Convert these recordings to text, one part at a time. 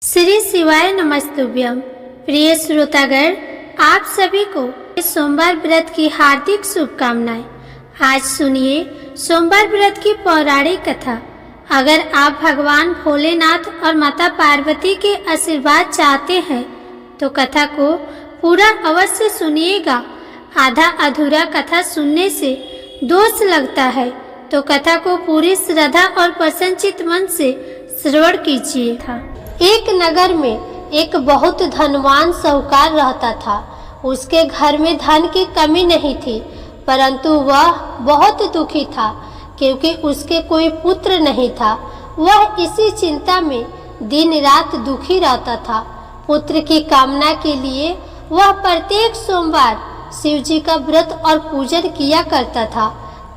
श्री शिवाय नमस्तुभ्यम। प्रिय श्रोतागण, आप सभी को सोमवार व्रत की हार्दिक शुभकामनाएं। आज सुनिए सोमवार व्रत की पौराणिक कथा। अगर आप भगवान भोलेनाथ और माता पार्वती के आशीर्वाद चाहते हैं तो कथा को पूरा अवश्य सुनिएगा। आधा अधूरा कथा सुनने से दोष लगता है, तो कथा को पूरी श्रद्धा और प्रसन्नचित्त मन से श्रवण कीजिए। एक नगर में एक बहुत धनवान साहूकार रहता था। उसके घर में धन की कमी नहीं थी, परंतु वह बहुत दुखी था क्योंकि उसके कोई पुत्र नहीं था। वह इसी चिंता में दिन रात दुखी रहता था। पुत्र की कामना के लिए वह प्रत्येक सोमवार शिव जी का व्रत और पूजन किया करता था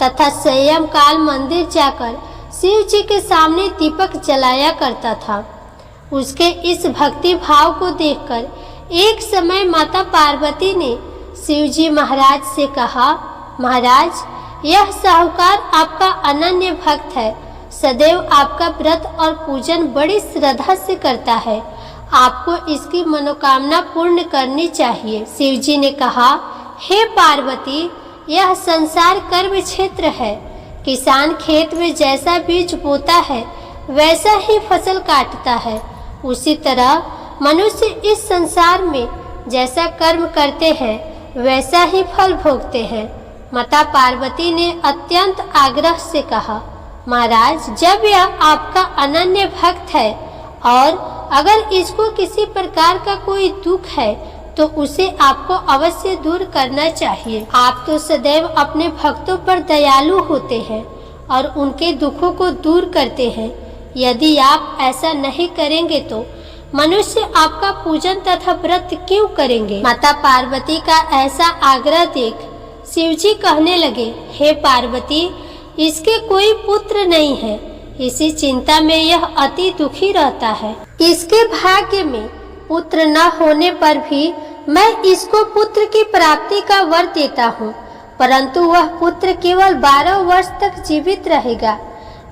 तथा संयम काल मंदिर जाकर शिव जी के सामने दीपक जलाया करता था। उसके इस भक्ति भाव को देखकर एक समय माता पार्वती ने शिव जी महाराज से कहा, महाराज, यह साहूकार आपका अनन्य भक्त है, सदैव आपका व्रत और पूजन बड़ी श्रद्धा से करता है, आपको इसकी मनोकामना पूर्ण करनी चाहिए। शिव जी ने कहा, हे पार्वती, यह संसार कर्म क्षेत्र है। किसान खेत में जैसा बीज बोता है वैसा ही फसल काटता है। उसी तरह मनुष्य इस संसार में जैसा कर्म करते हैं वैसा ही फल भोगते हैं। माता पार्वती ने अत्यंत आग्रह से कहा, महाराज, जब यह आपका अनन्य भक्त है और अगर इसको किसी प्रकार का कोई दुख है तो उसे आपको अवश्य दूर करना चाहिए। आप तो सदैव अपने भक्तों पर दयालु होते हैं और उनके दुखों को दूर करते हैं। यदि आप ऐसा नहीं करेंगे तो मनुष्य आपका पूजन तथा व्रत क्यों करेंगे? माता पार्वती का ऐसा आग्रह देख शिव जी कहने लगे, हे पार्वती, इसके कोई पुत्र नहीं है, इसी चिंता में यह अति दुखी रहता है। इसके भाग्य में पुत्र न होने पर भी मैं इसको पुत्र की प्राप्ति का वर देता हूँ, परंतु वह पुत्र केवल 12 वर्ष तक जीवित रहेगा।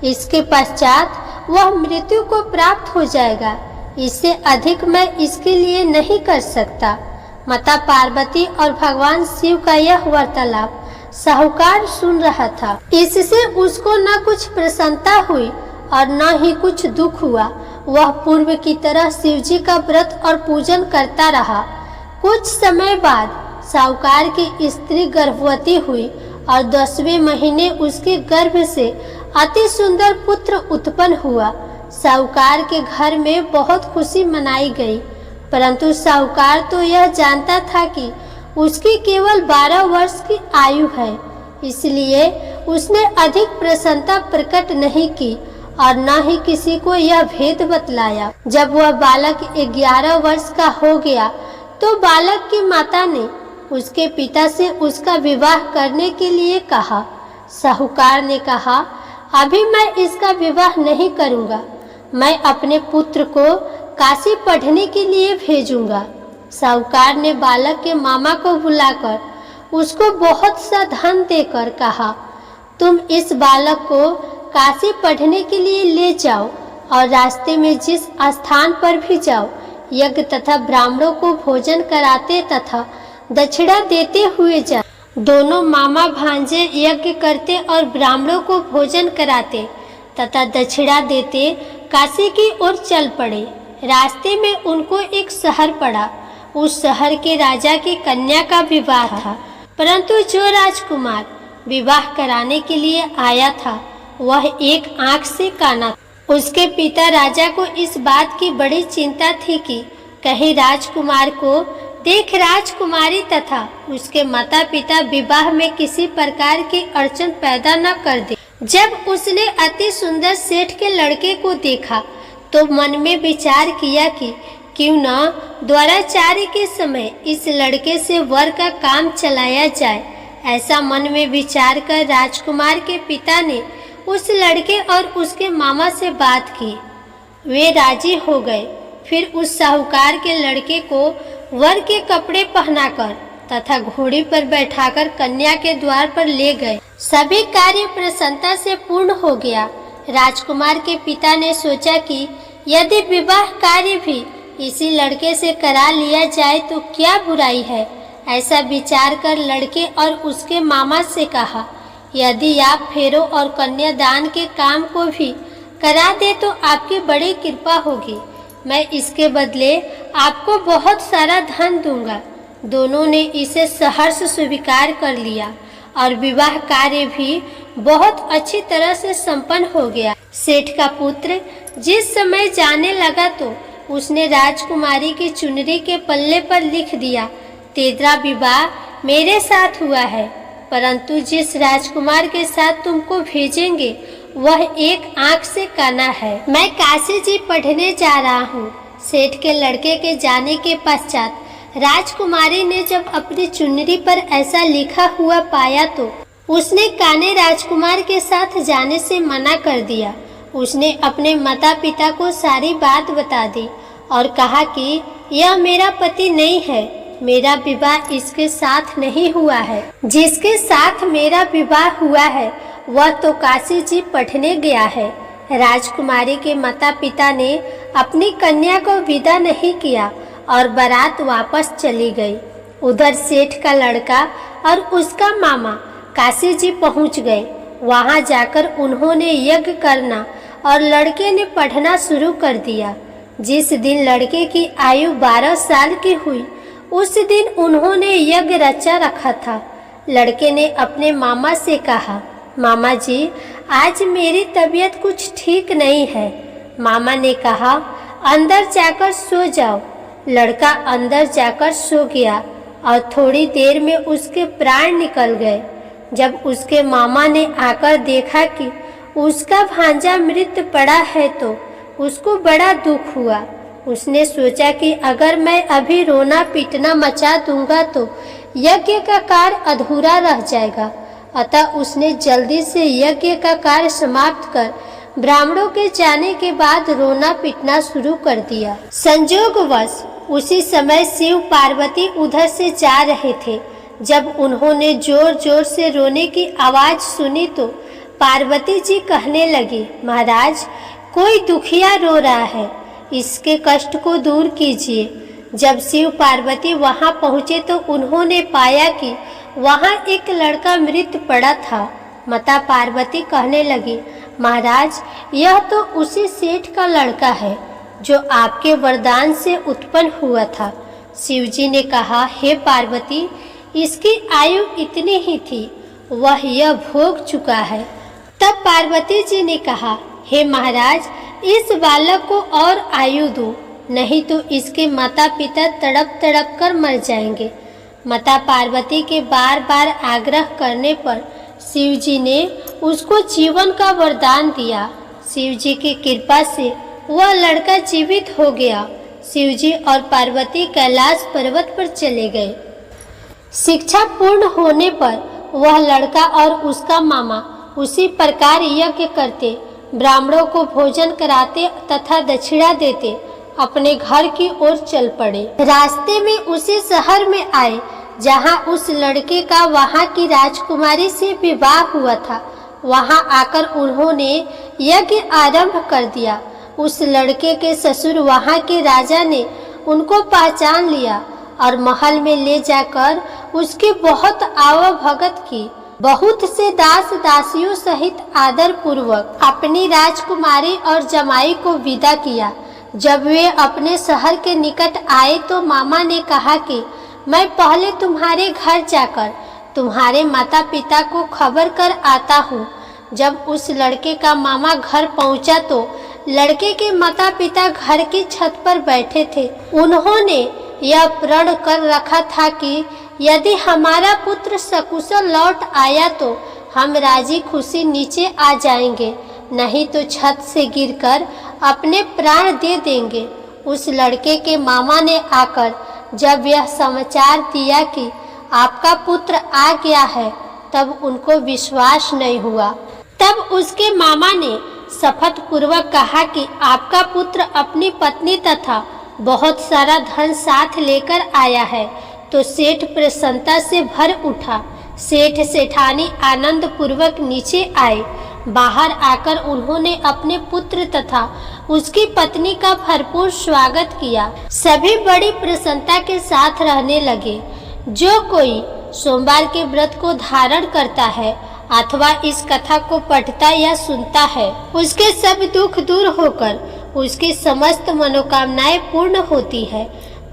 इसके पश्चात वह मृत्यु को प्राप्त हो जाएगा। इससे अधिक मैं इसके लिए नहीं कर सकता। माता पार्वती और भगवान शिव का यह वार्तालाप साहूकार सुन रहा था। इससे उसको न कुछ प्रसन्नता हुई और न ही कुछ दुख हुआ। वह पूर्व की तरह शिव जी का व्रत और पूजन करता रहा। कुछ समय बाद साहूकार की स्त्री गर्भवती हुई और 10वें महीने उसके गर्भ से अति सुंदर पुत्र उत्पन्न हुआ। साहूकार के घर में बहुत खुशी मनाई गई, परंतु साहूकार तो यह जानता था कि उसकी केवल 12 वर्ष की आयु है, इसलिए उसने अधिक प्रसन्नता प्रकट नहीं की और न ही किसी को यह भेद बतलाया। जब वह बालक 11 वर्ष का हो गया तो बालक की माता ने उसके पिता से उसका विवाह करने के लिए कहा। साहूकार ने कहा, अभी मैं इसका विवाह नहीं करूंगा, मैं अपने पुत्र को काशी पढ़ने के लिए भेजूंगा। साहूकार ने बालक के मामा को बुलाकर उसको बहुत सा धन देकर कहा, तुम इस बालक को काशी पढ़ने के लिए ले जाओ और रास्ते में जिस स्थान पर भी जाओ यज्ञ तथा ब्राह्मणों को भोजन कराते तथा दक्षिणा देते हुए जाओ। दोनों मामा भांजे यज्ञ करते और ब्राह्मणों को भोजन कराते तथा दक्षिणा देते काशी की ओर चल पड़े। रास्ते में उनको एक शहर पड़ा। उस शहर के राजा की कन्या का विवाह था, परंतु जो राजकुमार विवाह कराने के लिए आया था वह एक आंख से काना था। उसके पिता राजा को इस बात की बड़ी चिंता थी कि कहीं राजकुमार को देख राजकुमारी तथा उसके माता पिता विवाह में किसी प्रकार की अड़चन पैदा न कर दे। जब उसने अति सुंदर सेठ के लड़के को देखा तो मन में विचार किया कि क्यों न द्वाराचार्य के समय इस लड़के से वर का काम चलाया जाए। ऐसा मन में विचार कर राजकुमार के पिता ने उस लड़के और उसके मामा से बात की। वे राजी हो गए। फिर उस साहूकार के लड़के को वर के कपड़े पहनाकर तथा घोड़ी पर बैठाकर कन्या के द्वार पर ले गए। सभी कार्य प्रसन्नता से पूर्ण हो गया। राजकुमार के पिता ने सोचा कि यदि विवाह कार्य भी इसी लड़के से करा लिया जाए तो क्या बुराई है। ऐसा विचार कर लड़के और उसके मामा से कहा, यदि आप फेरों और कन्यादान के काम को भी करा दे तो आपकी बड़ी कृपा होगी। मैं इसके बदले आपको बहुत सारा धन दूंगा। दोनों ने इसे सहर्ष स्वीकार कर लिया और विवाह कार्य भी बहुत अच्छी तरह से संपन्न हो गया। सेठ का पुत्र जिस समय जाने लगा तो उसने राजकुमारी की चुनरी के पल्ले पर लिख दिया, तेरा विवाह मेरे साथ हुआ है, परंतु जिस राजकुमार के साथ तुमको भेजेंगे वह एक आंख से काना है। मैं काशी जी पढ़ने जा रहा हूँ। सेठ के लड़के के जाने के पश्चात राजकुमारी ने जब अपनी चुनरी पर ऐसा लिखा हुआ पाया तो उसने काने राजकुमार के साथ जाने से मना कर दिया। उसने अपने माता पिता को सारी बात बता दी और कहा कि यह मेरा पति नहीं है, मेरा विवाह इसके साथ नहीं हुआ है। जिसके साथ मेरा विवाह हुआ है वह तो काशी जी पढ़ने गया है। राजकुमारी के माता पिता ने अपनी कन्या को विदा नहीं किया और बारात वापस चली गई। उधर सेठ का लड़का और उसका मामा काशी जी पहुंच गए। वहां जाकर उन्होंने यज्ञ करना और लड़के ने पढ़ना शुरू कर दिया। जिस दिन लड़के की आयु 12 साल की हुई उस दिन उन्होंने यज्ञ रचा रखा था। लड़के ने अपने मामा से कहा, मामा जी आज मेरी तबीयत कुछ ठीक नहीं है। मामा ने कहा, अंदर जाकर सो जाओ। लड़का अंदर जाकर सो गया और थोड़ी देर में उसके प्राण निकल गए। जब उसके मामा ने आकर देखा कि उसका भांजा मृत पड़ा है तो उसको बड़ा दुख हुआ। उसने सोचा कि अगर मैं अभी रोना पीटना मचा दूंगा तो यज्ञ का कार्य अधूरा रह जाएगा। अतः उसने जल्दी से यज्ञ का कार्य समाप्त कर ब्राह्मणों के जाने के बाद रोना पीटना शुरू कर दिया। संजोगवश उसी समय शिव पार्वती उधर से जा रहे थे। जब उन्होंने जोर जोर से रोने की आवाज सुनी तो पार्वती जी कहने लगी, महाराज कोई दुखिया रो रहा है, इसके कष्ट को दूर कीजिए। जब शिव पार्वती वहां पहुंचे तो उन्होंने पाया कि वहां एक लड़का मृत पड़ा था। माता पार्वती कहने लगी, महाराज यह तो उसी सेठ का लड़का है जो आपके वरदान से उत्पन्न हुआ था। शिवजी ने कहा, हे पार्वती इसकी आयु इतनी ही थी, वह यह भोग चुका है। तब पार्वती जी ने कहा, हे महाराज इस बालक को और आयु दो, नहीं तो इसके माता पिता तड़प तड़प कर मर जाएंगे। माता पार्वती के बार बार आग्रह करने पर शिवजी ने उसको जीवन का वरदान दिया। शिवजी की कृपा से वह लड़का जीवित हो गया। शिवजी और पार्वती कैलाश पर्वत पर चले गए। शिक्षा पूर्ण होने पर वह लड़का और उसका मामा उसी प्रकार यज्ञ करते, ब्राह्मणों को भोजन कराते तथा दक्षिणा देते अपने घर की ओर चल पड़े। रास्ते में उसी शहर में आए जहां उस लड़के का वहां की राजकुमारी से विवाह हुआ था। वहां आकर उन्होंने यज्ञ आरंभ कर दिया। उस लड़के के ससुर वहां के राजा ने उनको पहचान लिया और महल में ले जाकर उसकी बहुत आवभगत की। बहुत से दास दासियों सहित आदर पूर्वक अपनी राजकुमारी और जमाई को विदा किया। जब वे अपने शहर के निकट आए तो मामा ने कहा कि मैं पहले तुम्हारे घर जाकर तुम्हारे माता पिता को खबर कर आता हूँ। जब उस लड़के का मामा घर पहुँचा तो लड़के के माता पिता घर की छत पर बैठे थे। उन्होंने यह प्रण कर रखा था कि यदि हमारा पुत्र सकुशल लौट आया तो हम राजी खुशी नीचे आ जाएंगे, नहीं तो छत से गिरकर अपने प्राण दे देंगे। उस लड़के के मामा ने आकर जब यह समाचार दिया कि आपका पुत्र आ गया है तब उनको विश्वास नहीं हुआ। तब उसके मामा ने शपथ पूर्वक कहा कि आपका पुत्र अपनी पत्नी तथा बहुत सारा धन साथ लेकर आया है। तो सेठ प्रसन्नता से भर उठा। सेठ सेठानी आनंद पूर्वक नीचे आए। बाहर आकर उन्होंने अपने पुत्र तथा उसकी पत्नी का भरपूर स्वागत किया। सभी बड़ी प्रसन्नता के साथ रहने लगे। जो कोई सोमवार के व्रत को धारण करता है अथवा इस कथा को पढ़ता या सुनता है, उसके सब दुख दूर होकर उसकी समस्त मनोकामनाएं पूर्ण होती है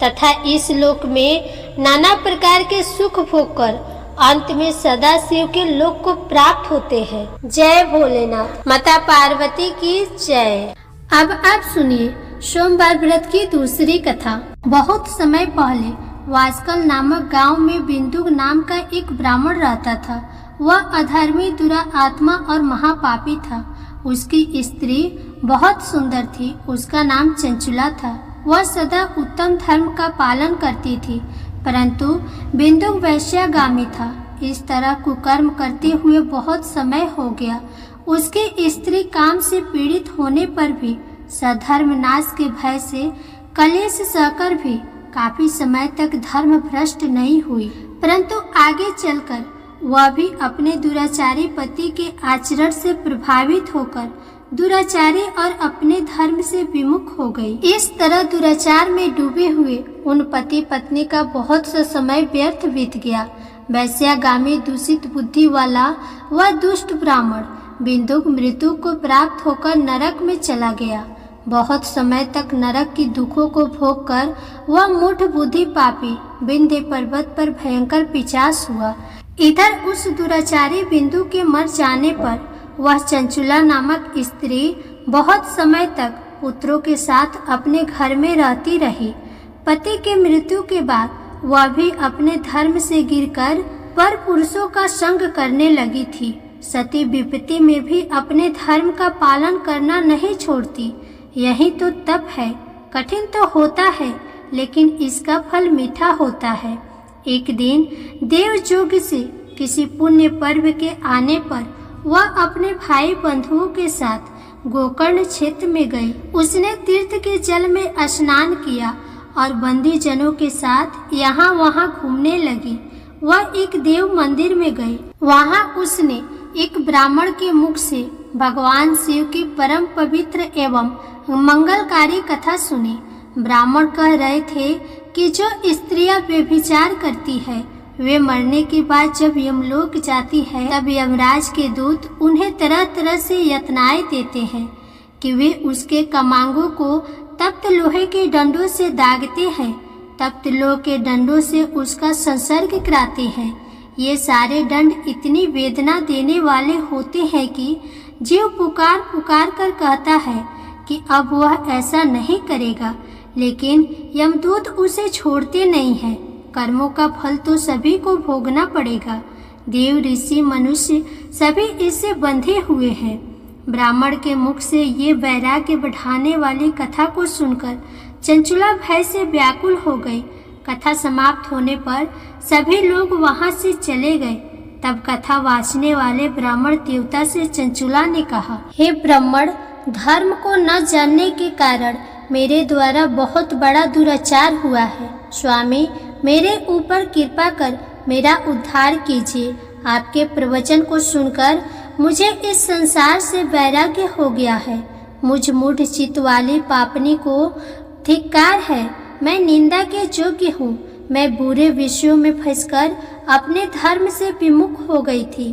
तथा इस लोक में नाना प्रकार के सुख भोगकर अंत में सदा शिव के लोक को प्राप्त होते हैं। जय भोलेनाथ। माता पार्वती की जय। अब आप सुनिए सोमवार व्रत की दूसरी कथा। बहुत समय पहले वास्कल नामक गांव में बिंदु नाम का एक ब्राह्मण रहता था। वह अधर्मी, दुरात्मा और महापापी था। उसकी स्त्री बहुत सुंदर थी। उसका नाम चंचुला था। वह सदा उत्तम धर्म का पालन करती थी, परंतु बिंदु वैश्यागामी था। इस तरह कुकर्म करते हुए बहुत समय हो गया। उसकी स्त्री काम से पीड़ित होने पर भी सधर्म नाश के भय से कलेश सहकर भी काफी समय तक धर्म भ्रष्ट नहीं हुई, परंतु आगे चलकर वह भी अपने दुराचारी पति के आचरण से प्रभावित होकर दुराचारी और अपने धर्म से विमुख हो गई। इस तरह दुराचार में डूबे हुए उन पति पत्नी का बहुत सा समय व्यर्थ बीत गया। वैश्यागामी, दूषित बुद्धि वाला वह दुष्ट ब्राह्मण बिंदुक मृत्यु को प्राप्त होकर नरक में चला गया। बहुत समय तक नरक की दुखों को भोग कर वह मूढ़ बुद्धि पापी विंध्य पर्वत पर भयंकर पिशाच हुआ। इधर उस दुराचारी बिंदु के मर जाने पर वह चंचुला नामक स्त्री बहुत समय तक पुत्रों के साथ अपने घर में रहती रही। पति के मृत्यु के बाद वह भी अपने धर्म से गिरकर पर पुरुषों का संग करने लगी थी। सती विपत्ति में भी अपने धर्म का पालन करना नहीं छोड़ती। यही तो तप है। कठिन तो होता है, लेकिन इसका फल मीठा होता है। एक दिन देवयोग से किसी पुण्य पर्व के आने पर वह अपने भाई बंधुओं के साथ गोकर्ण क्षेत्र में गई। उसने तीर्थ के जल में स्नान किया और बंदी जनों के साथ यहाँ वहाँ घूमने लगी। वह एक देव मंदिर में गई। वहाँ उसने एक ब्राह्मण के मुख से भगवान शिव की परम पवित्र एवं मंगलकारी कथा सुनी। ब्राह्मण कह रहे थे कि जो स्त्रियां व्यभिचार करती है वे मरने के बाद जब यमलोक जाती है तब यमराज के दूत उन्हें तरह तरह से यातनाएं देते हैं कि वे उसके कमांगों को तप्त लोहे के डंडों से दागते हैं, तप्त लोहे के डंडों से उसका संसर्ग कराते हैं। ये सारे दंड इतनी वेदना देने वाले होते हैं कि जीव पुकार पुकार कर कहता है कि अब वह ऐसा नहीं करेगा, लेकिन यमदूत उसे छोड़ते नहीं हैं। कर्मों का फल तो सभी को भोगना पड़ेगा। देव, ऋषि, मनुष्य सभी इससे बंधे हुए हैं। ब्राह्मण के मुख से ये वैराग्य बढ़ाने वाली कथा को सुनकर चंचुला भय से व्याकुल हो गई। कथा समाप्त होने पर सभी लोग वहां से चले गए। तब कथा वाचने वाले ब्राह्मण देवता से चंचुला ने कहा, हे ब्राह्मण, धर्म को न जानने के कारण मेरे द्वारा बहुत बड़ा दुराचार हुआ है। स्वामी, मेरे ऊपर कृपा कर मेरा उद्धार कीजिए। आपके प्रवचन को सुनकर मुझे इस संसार से वैराग्य हो गया है। मुझ मूढ़ चित्त वाली पापनी को धिक्कार है। मैं निंदा के योग्य हूँ। मैं बुरे विषयों में फंसकर अपने धर्म से विमुख हो गई थी।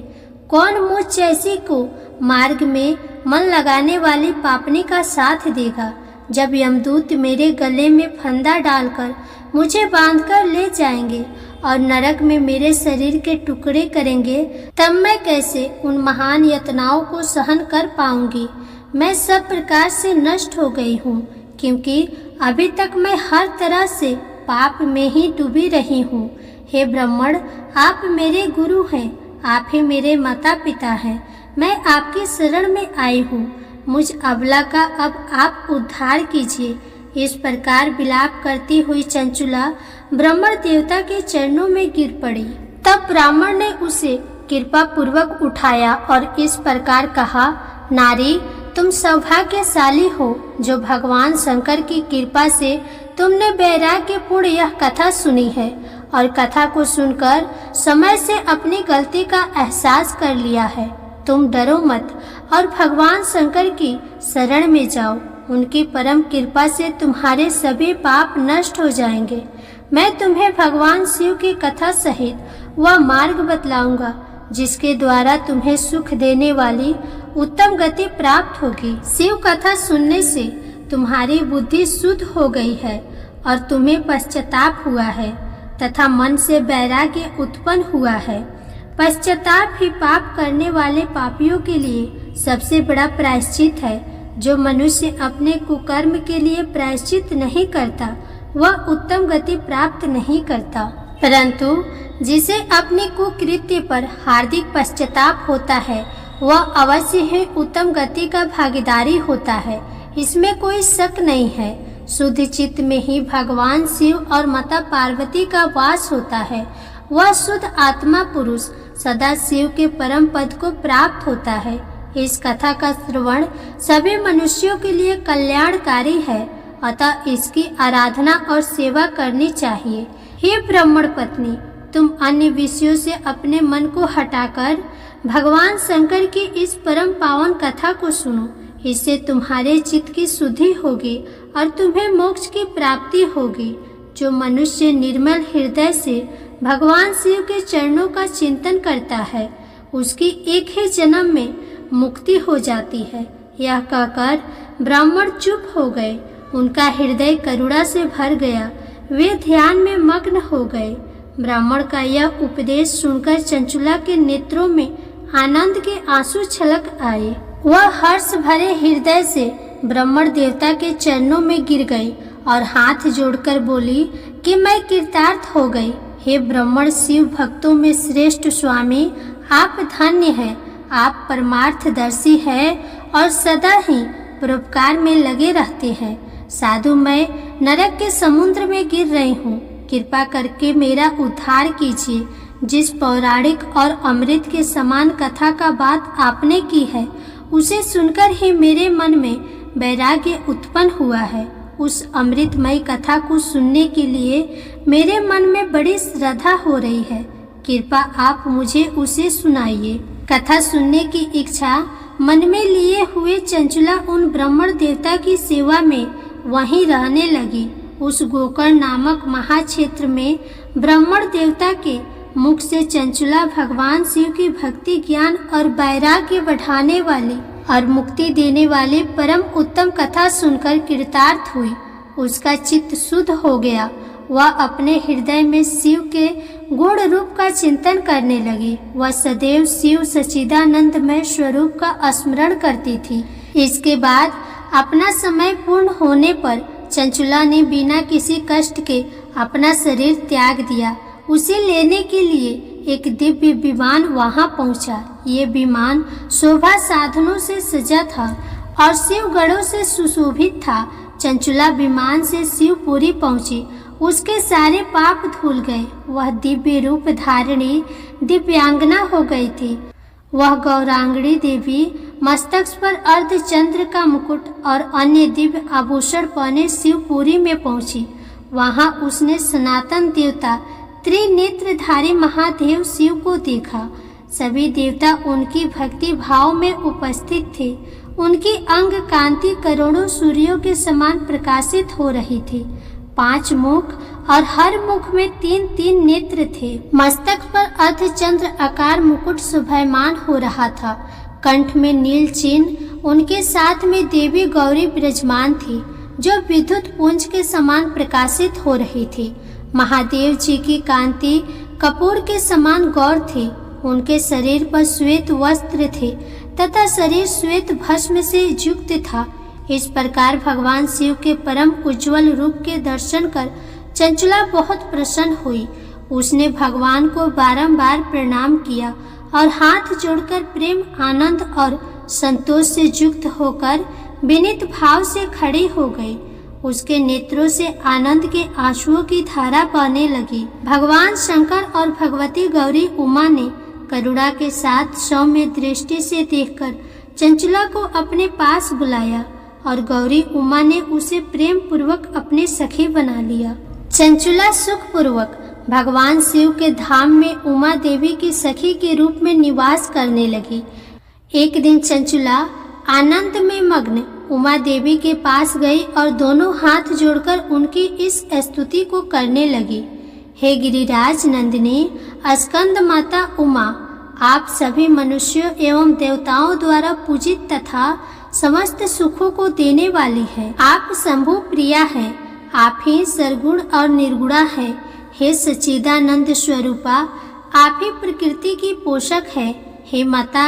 कौन मुझ जैसी को मार्ग में मन लगाने वाली पापनी का साथ देगा? जब यमदूत मेरे गले में फंदा डालकर मुझे बांधकर ले जाएंगे और नरक में मेरे शरीर के टुकड़े करेंगे, तब मैं कैसे उन महान यातनाओं को सहन कर पाऊंगी? मैं सब प्रकार से नष्ट हो गई हूँ, क्योंकि अभी तक मैं हर तरह से पाप में ही डूबी रही हूँ। हे ब्राह्मण, आप मेरे गुरु हैं, आप ही मेरे माता पिता हैं। मैं आपकी शरण में आई हूँ। मुझ अबला का अब आप उद्धार कीजिए। इस प्रकार विलाप करती हुई चंचुला ब्राह्मण देवता के चरणों में गिर पड़ी। तब ब्राह्मण ने उसे कृपा पूर्वक उठाया और इस प्रकार कहा, नारी, तुम सौभाग्यशाली हो जो भगवान शंकर की कृपा से तुमने वैराग्यपूर्ण यह कथा सुनी है और कथा को सुनकर समय से अपनी गलती का एहसास कर लिया है। तुम डरो मत और भगवान शंकर की शरण में जाओ। उनकी परम कृपा से तुम्हारे सभी पाप नष्ट हो जाएंगे। मैं तुम्हें भगवान शिव की कथा सहित वह मार्ग बतलाऊंगा जिसके द्वारा तुम्हें सुख देने वाली उत्तम गति प्राप्त होगी। शिव कथा सुनने से तुम्हारी बुद्धि शुद्ध हो गई है और तुम्हें पश्चाताप हुआ है तथा मन से वैराग्य उत्पन्न हुआ है। पश्चाताप ही पाप करने वाले पापियों के लिए सबसे बड़ा प्रायश्चित है। जो मनुष्य अपने कुकर्म के लिए प्रायश्चित नहीं करता वह उत्तम गति प्राप्त नहीं करता, परंतु जिसे अपने कुकृत्य पर हार्दिक पश्चाताप होता है वह अवश्य ही उत्तम गति का भागीदारी होता है। इसमें कोई शक नहीं है। शुद्ध चित्त में ही भगवान शिव और माता पार्वती का वास होता है। वह शुद्ध आत्मा पुरुष सदा शिव के परम पद को प्राप्त होता है। इस कथा का श्रवण सभी मनुष्यों के लिए कल्याणकारी है, अतः इसकी आराधना और सेवा करनी चाहिए। हे ब्राह्मण पत्नी, तुम अन्य विषयों से अपने मन को हटाकर भगवान शंकर की इस परम पावन कथा को सुनो। इससे तुम्हारे चित्त की शुद्धि होगी और तुम्हें मोक्ष की प्राप्ति होगी। जो मनुष्य निर्मल हृदय से भगवान शिव के चरणों का चिंतन करता है उसकी एक ही जन्म में मुक्ति हो जाती है। यह कहकर ब्राह्मण चुप हो गए। उनका हृदय करुणा से भर गया। वे ध्यान में मग्न हो गए। ब्राह्मण का यह उपदेश सुनकर चंचुला के नेत्रों में आनंद के आंसू छलक आए। वह हर्ष भरे हृदय से ब्राह्मण देवता के चरणों में गिर गई और हाथ जोड़कर बोली कि मैं कृतार्थ हो गई। हे ब्राह्मण शिव भक्तों में श्रेष्ठ स्वामी, आप धन्य हैं। आप परमार्थदर्शी हैं और सदा ही परोपकार में लगे रहते हैं। साधु, मैं नरक के समुद्र में गिर रही हूँ। कृपा करके मेरा उद्धार कीजिए। जिस पौराणिक और अमृत के समान कथा का बात आपने की है उसे सुनकर ही मेरे मन में वैराग्य उत्पन्न हुआ है। उस अमृतमय कथा को सुनने के लिए मेरे मन में बड़ी श्रद्धा हो रही है। कृपा आप मुझे उसे सुनाइए। कथा सुनने की इच्छा मन में लिए हुए चंचुला उन ब्राह्मण देवता की सेवा में वहीं रहने लगी। उस गोकर्ण नामक महाक्षेत्र में ब्राह्मण देवता के मुख से चंचुला भगवान शिव की भक्ति, ज्ञान और वैराग्य बढ़ाने वाली और मुक्ति देने वाली परम उत्तम कथा सुनकर कृतार्थ हुई। उसका चित्त शुद्ध हो गया। वह अपने हृदय में शिव के गुण रूप का चिंतन करने लगी। वह सदैव शिव सच्चिदानंदमय स्वरूप का स्मरण करती थी। इसके बाद अपना समय पूर्ण होने पर चंचुला ने बिना किसी कष्ट के अपना शरीर त्याग दिया। उसे लेने के लिए एक दिव्य विमान वहां पहुंचा। ये विमान शोभा साधनों से सजा था और शिव गणों से सुशोभित था। चंचुला विमान से शिवपुरी पहुंची। उसके सारे पाप धुल गए। वह दिव्य रूप धारिणी दिव्यांगना हो गई थी। वह गौरांगणी देवी मस्तक पर अर्धचंद्र का मुकुट और अन्य दिव्य आभूषण पहने शिवपुरी में पहुंची। वहां उसने सनातन देवता त्रिनेत्रधारी महादेव शिव को देखा। सभी देवता उनकी भक्ति भाव में उपस्थित थे। उनकी अंग कांति करोड़ों सूर्यों के समान प्रकाशित हो रही थी। 5 मुख और हर मुख में 3-3 नेत्र थे। मस्तक पर अर्धचंद्र आकार मुकुट शोभायमान हो रहा था। कंठ में नील चिन्ह। उनके साथ में देवी गौरी विराजमान थी जो विद्युत पुंज के समान प्रकाशित हो रही थी। महादेव जी की कांति कपूर के समान गौर थी। उनके शरीर पर श्वेत वस्त्र थे तथा शरीर श्वेत भस्म से युक्त था। इस प्रकार भगवान शिव के परम उज्जवल रूप के दर्शन कर चंचुला बहुत प्रसन्न हुई। उसने भगवान को बारंबार प्रणाम किया और हाथ जोड़कर प्रेम, आनंद और संतोष से युक्त होकर विनीत भाव से खड़ी हो गई। उसके नेत्रों से आनंद के आंसुओं की धारा बहने लगी। भगवान शंकर और भगवती गौरी उमा ने करुणा के साथ सौम्य दृष्टि से देखकर चंचुला को अपने पास बुलाया और गौरी उमा ने उसे प्रेम पूर्वक अपने सखी बना लिया। चंचुला सुख पूर्वक भगवान शिव के धाम में उमा देवी की सखी के रूप में निवास करने लगी। एक दिन चंचुला आनंद में मग्न उमा देवी के पास गई और दोनों हाथ जोड़कर उनकी इस स्तुति को करने लगी। हे गिरिराज नंदिनी स्कंद माता उमा, आप सभी मनुष्यों एवं देवताओं द्वारा पूजित तथा समस्त सुखों को देने वाली है। आप शंभु प्रिया है, आप ही सरगुण और निर्गुणा है। हे सच्चिदानंद स्वरूपा, आप ही प्रकृति की पोषक है। हे माता,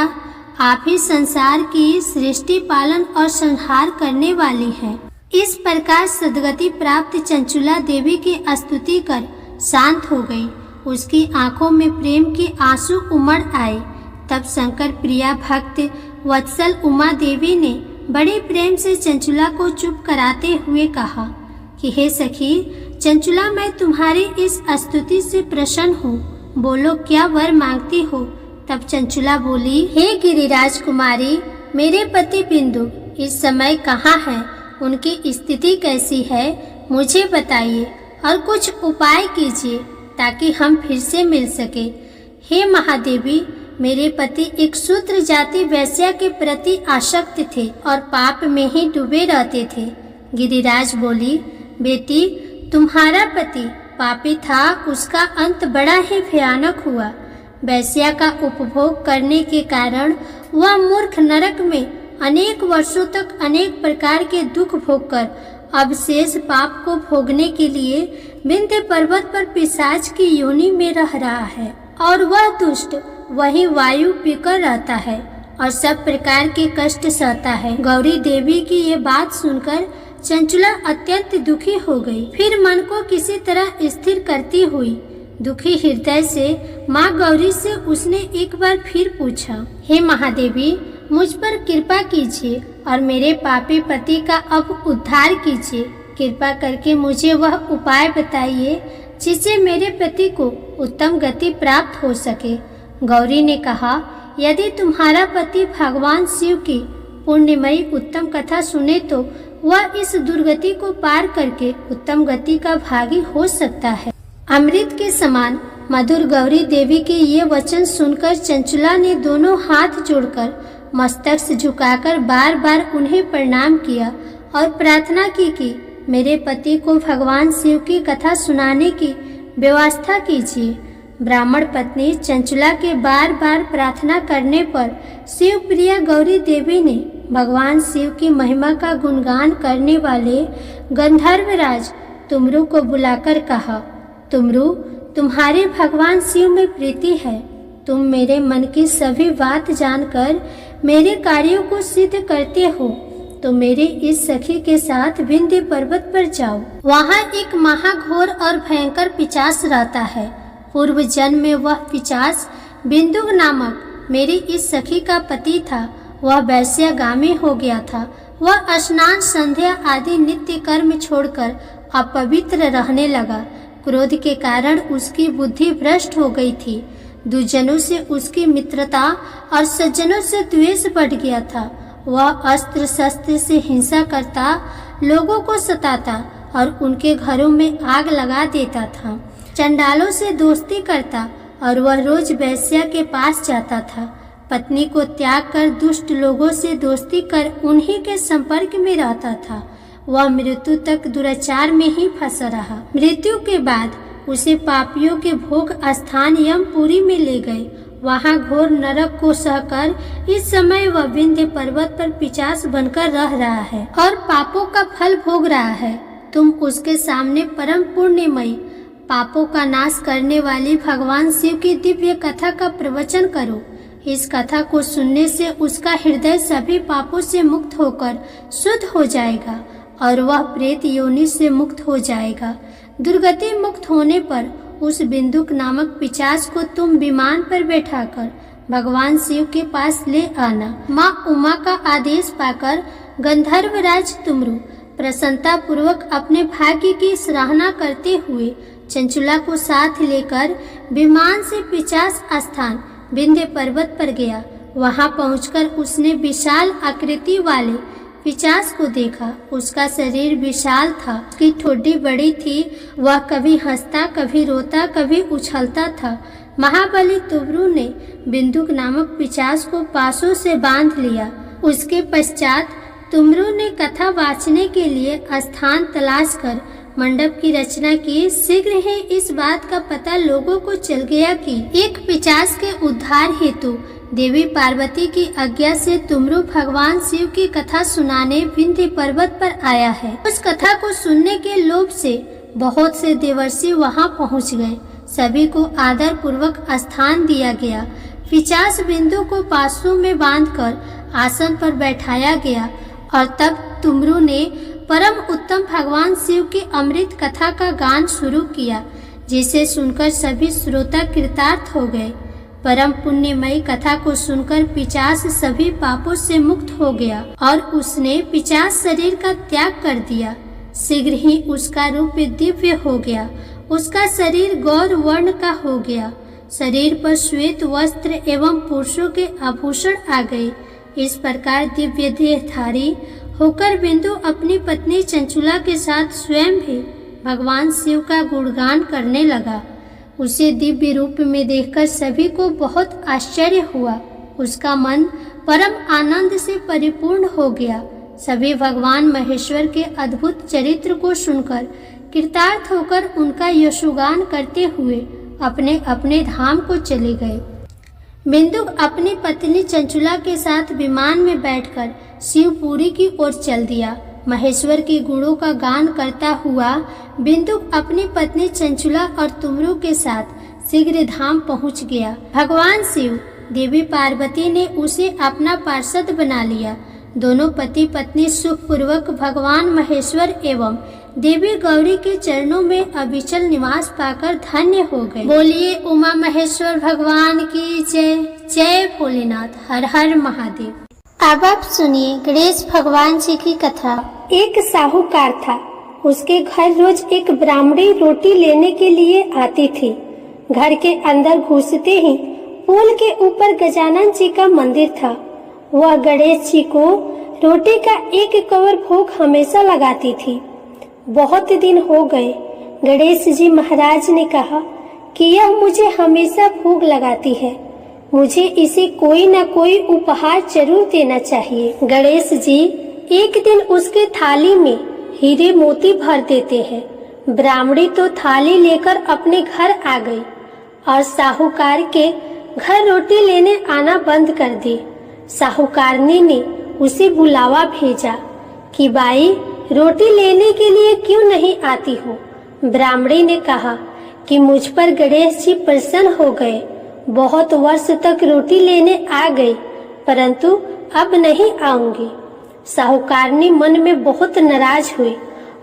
आप ही संसार की सृष्टि पालन और संहार करने वाली है। इस प्रकार सद्गति प्राप्त चंचुला देवी की स्तुति कर शांत हो गई। उसकी आंखों में प्रेम के आंसू उमड़ आए। तब शंकर प्रिया भक्त वत्सल उमा देवी ने बड़े प्रेम से चंचुला को चुप कराते हुए कहा कि हे सखी चंचुला, मैं तुम्हारी इस स्तुति से प्रसन्न हूँ। बोलो क्या वर मांगती हो। तब चंचुला बोली, हे गिरिराज कुमारी, मेरे पति बिंदु इस समय कहाँ है, उनकी स्थिति कैसी है, मुझे बताइए और कुछ उपाय कीजिए ताकि हम फिर से मिल सके। हे महादेवी, मेरे पति एक शूद्र जाति वैश्या के प्रति आसक्त थे और पाप में ही डूबे रहते थे। गिरिराज बोली, बेटी तुम्हारा पति पापी था, उसका अंत बड़ा ही भयानक हुआ। वैश्या का उपभोग करने के कारण वह मूर्ख नरक में अनेक वर्षों तक अनेक प्रकार के दुख भोगकर अब शेष पाप को भोगने के लिए विंध्य पर्वत पर पिशाच की योनि में रह रहा है और वह दुष्ट वही वायु पीकर रहता है और सब प्रकार के कष्ट सहता है। गौरी देवी की ये बात सुनकर चंचुला अत्यंत दुखी हो गई। फिर मन को किसी तरह स्थिर करती हुई दुखी हृदय से माँ गौरी से उसने एक बार फिर पूछा, हे महादेवी, मुझ पर कृपा कीजिए और मेरे पापी पति का अब उद्धार कीजिए। कृपा करके मुझे वह उपाय बताइए जिससे मेरे पति को उत्तम गति प्राप्त हो सके। गौरी ने कहा, यदि तुम्हारा पति भगवान शिव की पुण्यमयी उत्तम कथा सुने तो वह इस दुर्गति को पार करके उत्तम गति का भागी हो सकता है। अमृत के समान मधुर गौरी देवी के ये वचन सुनकर चंचुला ने दोनों हाथ जोड़कर मस्तक से झुकाकर बार बार उन्हें प्रणाम किया और प्रार्थना की कि मेरे पति को भगवान शिव की कथा सुनाने की व्यवस्था कीजिए। ब्राह्मण पत्नी चंचुला के बार बार प्रार्थना करने पर शिव प्रिया गौरी देवी ने भगवान शिव की महिमा का गुणगान करने वाले गंधर्वराज तुमरु को बुलाकर कहा, तुमरु, तुम्हारे भगवान शिव में प्रीति है। तुम मेरे मन की सभी बात जानकर मेरे कार्यों को सिद्ध करते हो तो मेरे इस सखी के साथ विंध्य पर्वत पर जाओ। वहाँ एक महाघोर और भयंकर पिशाच रहता है। पूर्व जन्म में वह पिशाच बिंदु नामक मेरी इस सखी का पति था। वह वैश्यागामी हो गया था। वह स्नान संध्या आदि नित्य कर्म छोड़कर अपवित्र रहने लगा। क्रोध के कारण उसकी बुद्धि भ्रष्ट हो गई थी। दुर्जनों से उसकी मित्रता और सज्जनों से द्वेष बढ़ गया था। वह अस्त्र शस्त्र से हिंसा करता, लोगों को सताता और उनके घरों में आग लगा देता था। चंडालों से दोस्ती करता और वह रोज वैश्या के पास जाता था। पत्नी को त्याग कर दुष्ट लोगों से दोस्ती कर उन्हीं के संपर्क में रहता था। वह मृत्यु तक दुराचार में ही फंसा रहा। मृत्यु के बाद उसे पापियों के भोग स्थान यमपुरी में ले गए। वहाँ घोर नरक को सहकर इस समय वह विंध्य पर्वत पर पिशाच बनकर रह रहा है और पापों का फल भोग रहा है। तुम उसके सामने परम पुण्यमयी पापों का नाश करने वाली भगवान शिव की दिव्य कथा का प्रवचन करो। इस कथा को सुनने से उसका हृदय सभी पापों से मुक्त होकर शुद्ध हो जाएगा और वह प्रेत योनि से मुक्त हो जाएगा। दुर्गति मुक्त होने पर उस बिंदुक नामक पिशाच को तुम विमान पर बैठाकर भगवान शिव के पास ले आना। माँ उमा का आदेश पाकर गंधर्वराज तुमरु प्रसन्नता पूर्वक अपने भाग्य की सराहना करते हुए चंचुला को साथ लेकर विमान से पिशाच स्थान विंध्य पर्वत पर गया। वहां पहुंचकर उसने विशाल आकृति वाले पिशाच को देखा। उसका शरीर विशाल था, उसकी ठोड़ी बड़ी थी। वह कभी हंसता, कभी रोता, कभी उछलता था। महाबली तुबरू ने बिंदुक नामक पिशाच को पासों से बांध लिया। उसके पश्चात तुमरू ने कथा वाचने के लिए स्थान तलाश कर मंडप की रचना की। शीघ्र ही इस बात का पता लोगों को चल गया कि एक पिशाच के उद्धार हेतु देवी पार्वती की आज्ञा से तुमरू भगवान शिव की कथा सुनाने विंध्य पर्वत पर आया है। उस कथा को सुनने के लोभ से बहुत से देवर्षि वहां पहुंच गए। सभी को आदर पूर्वक स्थान दिया गया। पिशाच बिंदु को पासों में बांधकर आसन पर बैठाया गया और तब तुमरू ने परम उत्तम भगवान शिव की अमृत कथा का गान शुरू किया, जिसे सुनकर सभी श्रोता कृतार्थ हो गए। परम पुण्यमयी कथा को सुनकर पिशाच सभी पापों से मुक्त हो गया और उसने पिशाच शरीर का त्याग कर दिया। शीघ्र ही उसका रूप दिव्य हो गया। उसका शरीर गौर वर्ण का हो गया। शरीर पर श्वेत वस्त्र एवं पुरुषों के आभूषण आ गए। इस प्रकार दिव्य देहधारी होकर बिंदु अपनी पत्नी चंचुला के साथ स्वयं भी भगवान शिव का गुणगान करने लगा। उसे दिव्य रूप में देखकर सभी को बहुत आश्चर्य हुआ। उसका मन परम आनंद से परिपूर्ण हो गया। सभी भगवान महेश्वर के अद्भुत चरित्र को सुनकर कृतार्थ होकर उनका यशोगान करते हुए अपने अपने धाम को चले गए। बिंदुक अपनी पत्नी चंचुला के साथ विमान में बैठकर शिवपुरी की ओर चल दिया। महेश्वर के गुणों का गान करता हुआ बिंदुक अपनी पत्नी चंचुला और तुमरू के साथ शीघ्र धाम पहुंच गया। भगवान शिव देवी पार्वती ने उसे अपना पार्षद बना लिया। दोनों पति पत्नी सुखपूर्वक भगवान महेश्वर एवं देवी गौरी के चरणों में अविचल निवास पाकर धन्य हो गए। बोलिए उमा महेश्वर भगवान की जय। जय भोलेनाथ। हर हर महादेव। अब आप सुनिए गणेश भगवान जी की कथा। एक साहूकार था। उसके घर रोज एक ब्राह्मणी रोटी लेने के लिए आती थी। घर के अंदर घुसते ही पुल के ऊपर गजानन जी का मंदिर था। वह गणेश जी को रोटी का एक कवर भोग हमेशा लगाती थी। बहुत दिन हो गए। गणेश जी महाराज ने कहा कि यह मुझे हमेशा भोग लगाती है, मुझे इसे कोई न कोई उपहार जरूर देना चाहिए। गणेश जी एक दिन उसके थाली में हीरे मोती भर देते हैं। ब्राह्मणी तो थाली लेकर अपने घर आ गई और साहूकार के घर रोटी लेने आना बंद कर दी। साहूकारनी ने उसे बुलावा भेजा कि बाई रोटी लेने के लिए क्यों नहीं आती हो। ब्राह्मणी ने कहा कि मुझ पर गणेश जी प्रसन्न हो गए, बहुत वर्ष तक रोटी लेने आ गई, परंतु अब नहीं आऊंगी। साहूकारनी मन में बहुत नाराज हुई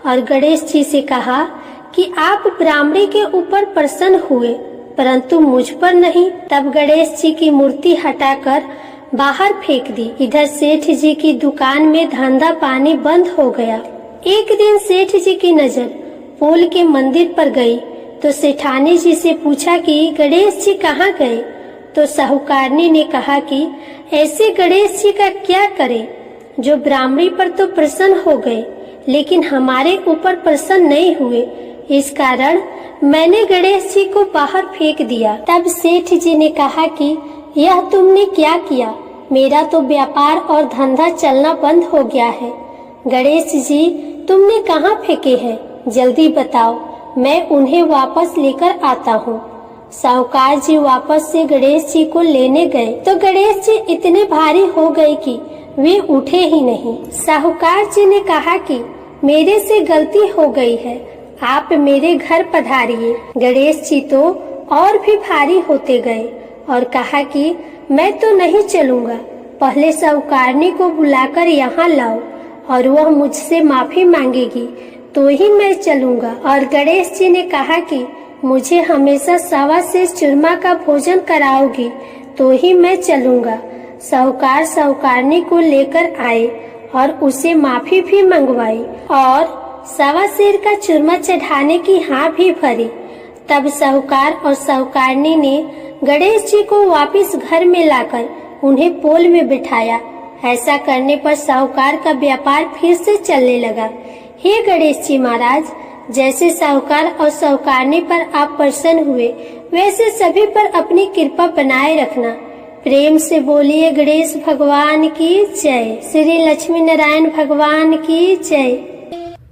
और गणेश जी से कहा कि आप ब्राह्मणी के ऊपर प्रसन्न हुए परंतु मुझ पर नहीं। तब गणेश जी की मूर्ति हटाकर बाहर फेंक दी। इधर सेठ जी की दुकान में धंधा पानी बंद हो गया। एक दिन सेठ जी की नजर पोल के मंदिर पर गई तो सेठानी जी से पूछा कि गणेश जी कहाँ गए। तो साहूकारनी ने कहा कि ऐसे गणेश जी का क्या करें जो ब्राह्मणी पर तो प्रसन्न हो गए लेकिन हमारे ऊपर प्रसन्न नहीं हुए, इस कारण मैंने गणेश जी को बाहर फेंक दिया। तब सेठ जी ने कहा कि यह तुमने क्या किया, मेरा तो व्यापार और धंधा चलना बंद हो गया है। गणेश जी तुमने कहाँ फेंके हैं, जल्दी बताओ, मैं उन्हें वापस लेकर आता हूँ। साहूकार जी वापस से गणेश जी को लेने गए तो गणेश जी इतने भारी हो गए कि वे उठे ही नहीं। साहूकार जी ने कहा कि मेरे से गलती हो गई है, आप मेरे घर पधारिए। गणेश जी तो और भी भारी होते गए और कहा कि मैं तो नहीं चलूंगा, पहले साहूकारनी को बुलाकर यहाँ लाओ और वह मुझसे माफी मांगेगी तो ही मैं चलूंगा। और गणेश जी ने कहा कि मुझे हमेशा सवा से चूरमा का भोजन कराओगी तो ही मैं चलूंगा। साहूकार साहूकारनी को लेकर आए और उसे माफी भी मंगवाई और सवा सेर का चूरमा चढ़ाने की हाँ भी भरी। तब साहूकार और साहूकारनी ने गणेश जी को वापस घर में लाकर उन्हें पोल में बिठाया। ऐसा करने पर साहूकार का व्यापार फिर से चलने लगा। हे गणेश जी महाराज, जैसे साहूकार और साहूकारनी पर आप प्रसन्न हुए, वैसे सभी पर अपनी कृपा बनाए रखना। प्रेम से बोलिए गणेश भगवान की जय, श्री लक्ष्मी नारायण भगवान की जय।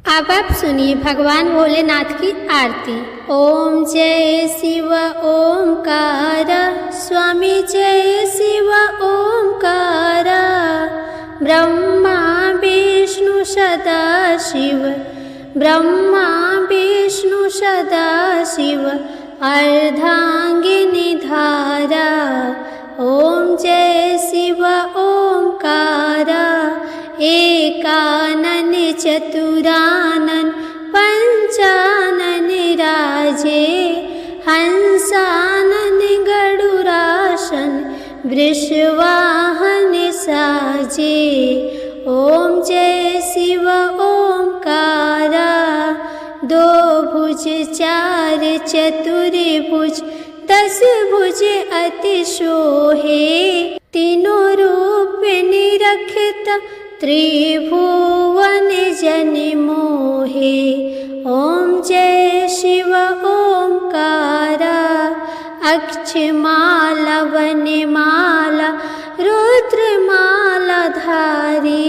अब आप सुनिए भगवान भोलेनाथ की आरती। ओम जय शिव ओमकार, स्वामी जय शिव ओमकार, ब्रह्मा विष्णु सदा शिव, ब्रह्मा विष्णु सदा शिव, अर्धांगिनी धारा। ओम जय शिव ओमकार, एकानन चतुरानन पंचानन राजे, हंसानन गरुरासन वृषवाहन साजे। ओम जय शिव ओमकार, दो भुज चार चतुर्भुज, 10 भुज अति शोहे, तीनों रूप निरखत त्रिभुवन जन मोहे। ओम जय शिव ओमकार, अक्षमाला वनमाला रुद्रमाला धारी,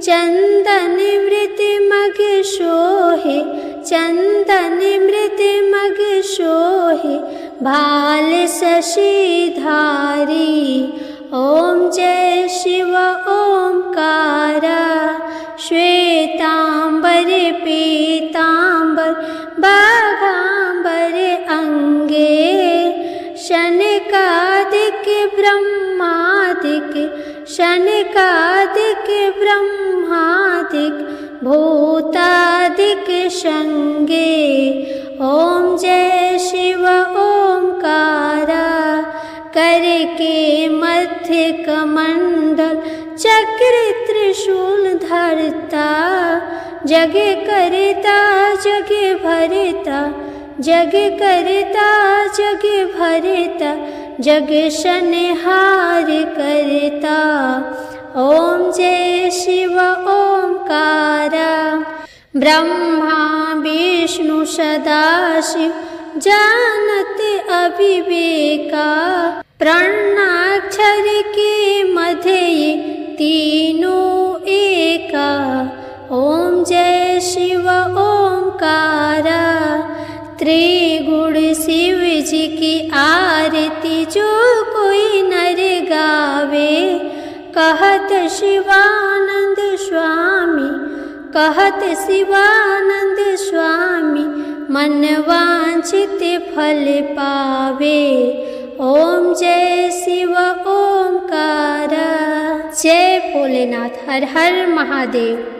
चंदन मृत मग शोहे, चंदन मृत मग शोहे, भाल शशिधारी। ओम जय शिव ओमकार, श्वेतांबर पीतांबर बाघांबर अंगे, शनकादिक ब्रह्मादिक, शनकादिक ब्रह्मादिक, भूतादिक संगे। ओम जय शिव ओमकार, करके मध्य कमंडल चक्र त्रिशूल धरता, जग करता जग भरता, जग करता जग भरता, जग संहार करता। ओम जय शिव ओमकार, ब्रह्मा विष्णु सदाशिव, जानत अविवेका, प्रणाक्षर के मध्य तीनों एका। ओम जय शिव ओमकार, त्रिगुण शिव जी की आरती जो कोई नर गावे, कहत शिवानंद स्वामी, कहत शिवानंद स्वामी, मन वांछित फल पावे। ओम जय शिव ओमकार। जय भोलेनाथ, हर हर महादेव।